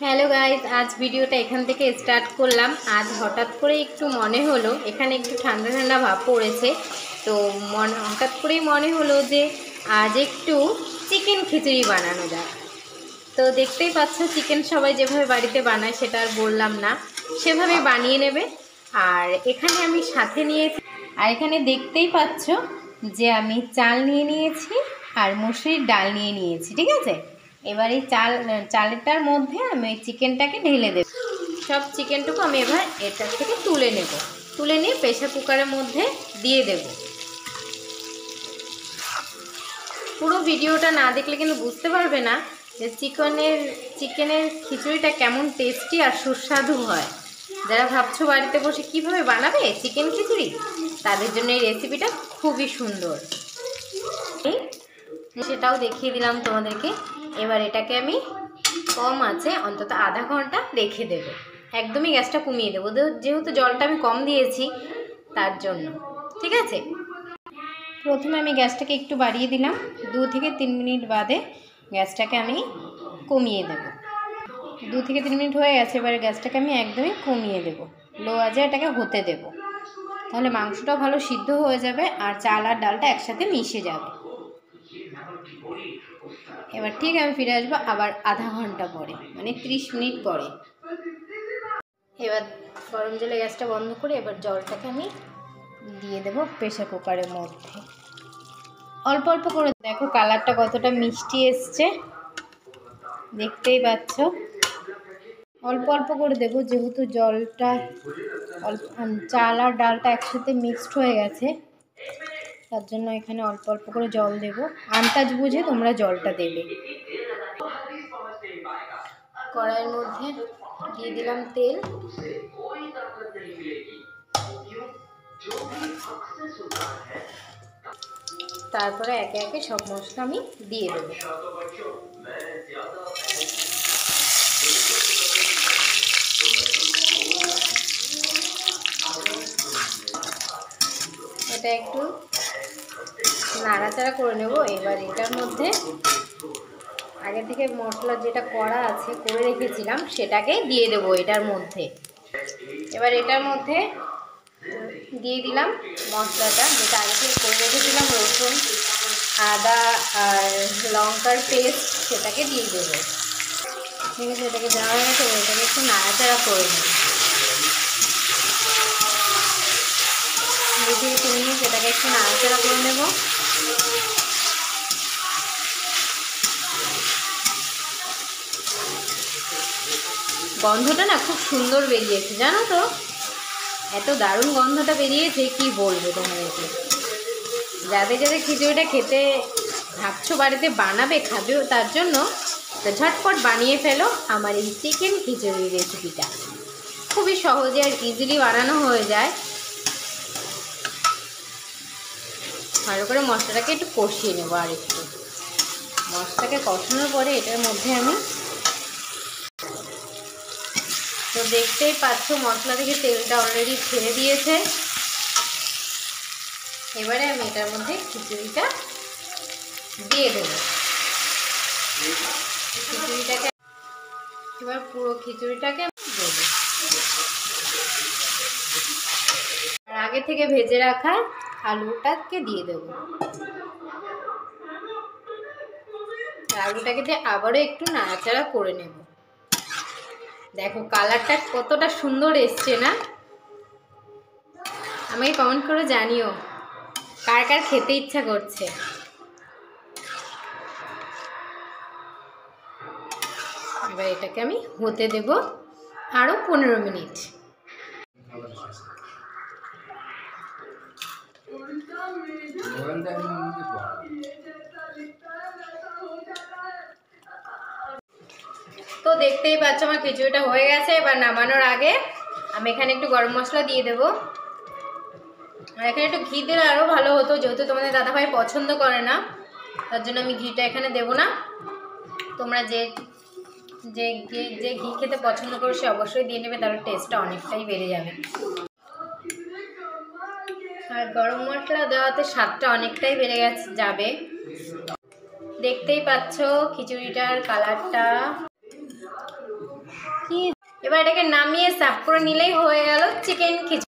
Hello guys, আজ ভিডিওটা এখান থেকে স্টার্ট করলাম। আজ হঠাৎ করে একটু মনে হলো, এখানে একটু ঠান্ডা ঠান্ডা ভাব পড়েছে, তো হঠাৎ করেই মনে হলো যে আজ একটু চিকেন খিচুড়ি বানানো যায়। তো দেখতেই পাচ্ছ চিকেন সবাই যেভাবে বাড়িতে বানায় সেটা আর বললাম না, সেভাবে বানিয়ে নেবে। আর এখানে আমি সাথে নিয়েছি, আর এখানে দেখতেই পাচ্ছ যে আমি চাল নিয়ে নিয়েছি আর মসুরির ডাল নিয়ে নিয়েছি, ঠিক আছে। এবার এই চালটার মধ্যে আমি ওই চিকেনটাকে ঢেলে দেব। সব চিকেনটুকু আমি এবার এটার থেকে তুলে নেব, তুলে নিয়ে প্রেসার কুকারের মধ্যে দিয়ে দেব। পুরো ভিডিওটা না দেখলে কিন্তু বুঝতে পারবে না যে চিকেনের খিচুড়িটা কেমন টেস্টি আর সুস্বাদু হয়। যারা ভাবছো বাড়িতে বসে কিভাবে বানাবে চিকেন খিচুড়ি, তাদের জন্য এই রেসিপিটা খুবই সুন্দর। সেটাও দেখিয়ে দিলাম তোমাদেরকে। এবার এটাকে আমি কম আছে অন্তত আধা ঘন্টা রেখে দেব, একদমই গ্যাসটা কমিয়ে দেবো, যেহেতু জলটা আমি কম দিয়েছি তার জন্য, ঠিক আছে। প্রথমে আমি গ্যাসটাকে একটু বাড়িয়ে দিলাম, 2 থেকে 3 মিনিট বাদে গ্যাসটাকে আমি কমিয়ে দেব। 2 থেকে 3 মিনিট হয়ে গেছে, এবারে গ্যাসটাকে আমি একদমই কমিয়ে দেব, লো আঁচে এটাকে হতে দেব। তাহলে মাংসটাও ভালো সিদ্ধ হয়ে যাবে আর চাল আর ডালটা একসাথে মিশে যাবে। এবার ঠিক আমি ফিরে আসবো আবার আধা ঘন্টা পরে, মানে 30 মিনিট পরে। এবার গরম জলে গ্যাসটা বন্ধ করে এবার জলটাকে আমি দিয়ে দেবো প্রেসার কুকারের মধ্যে। অল্প অল্প করে, দেখো কালারটা কতটা মিষ্টি এসছে, দেখতেই পাচ্ছ। অল্প অল্প করে দেবো, যেহেতু জলটা চাল আর ডালটা একসাথে মিক্সড হয়ে গেছে, তার জন্য এখানে অল্প অল্প করে জল দেব। আন্দাজ বুঝে তোমরা জলটা দেবে। কড়াইয়ের মধ্যে দিয়ে দিলাম তেল, তারপরে একে একে সব মশলা আমি দিয়ে দেবো। এটা একটু নাড়াচাড়া করে নেব। এবার এটার মধ্যে আগে থেকে মশলা যেটা করা আছে, করে রেখেছিলাম, সেটাকে দিয়ে দেবো এটার মধ্যে। এবার এটার মধ্যে দিয়ে দিলাম মশলাটা, যেটা আগে থেকে করে রেখেছিলাম, রসুন, আদা আর লঙ্কার পেস্ট, সেটাকে দিয়ে দেবো। ঠিক আছে, এটাকে দেওয়া হয়ে গেছে, এটাকে একটু নাড়াচাড়া করে নেব। 2 থেকে 3 মিনিট এটাকে একটু নাড়াচাড়া করে নেব। গন্ধটা না খুব সুন্দর বেরিয়েছে, জানো তো, এত দারুণ গন্ধটা বেরিয়েছে কি বলবো তোমাদেরকে। যাদের যাদের খিচুড়িটা খেতে ভাবছো বাড়িতে বানাবে, খাবেও, তার জন্য ঝটপট বানিয়ে ফেলো আমার এই চিকেন খিচুড়ি রেসিপিটা। খুবই সহজে আর ইজিলি বানানো হয়ে যায়। ভালো করে মশলাটাকে একটু কষিয়ে নেবো, আর একটু মশলাটাকে কষানোর পরে এটার মধ্যে আমি, তো দেখতেই পাচ্ছ মশলা থেকে তেলটা অলরেডি ছেড়ে দিয়েছে। এবারে আমি এটার মধ্যে খিচুড়িটা দিয়ে দেবো। খিচুড়িটাকে এবার পুরো খিচুড়িটাকে দেবো, আর আগে থেকে ভেজে রাখা আলুটাকে দিয়ে দেবো। আলুটাকে দিয়ে আবারও একটু নাড়াচাড়া করে নেব। দেখো কালারটা কতটা সুন্দর এসছে না, আমাকে কমেন্ট করে জানিও কার কার খেতে ইচ্ছা করছে। এবার এটাকে আমি হতে দেব আরও 15 মিনিট। তো দেখতেই পাচ্ছ আমার খিচুড়িটা হয়ে গেছে। এবার নামানোর আগে আমি এখানে একটু গরম মশলা দিয়ে দেবো, আর এখানে একটু ঘি দিলে আরও ভালো হতো, যেহেতু তোমাদের দাদাভাই পছন্দ করে না, তার জন্য আমি ঘিটা এখানে দেবো না। তোমরা যে যে যে ঘি খেতে পছন্দ করো সে অবশ্যই দিয়ে নেবে, তাহলে টেস্টটা অনেকটাই বেড়ে যাবে। আর গরম মশলা দেওয়াতে স্বাদটা অনেকটাই বেড়ে যাবে। দেখতেই পাচ্ছ খিচুড়িটার কালারটা এটাকে নামিয়ে সার্ভ করে নিলেই হয়ে গেল চিকেন খিচুড়ি।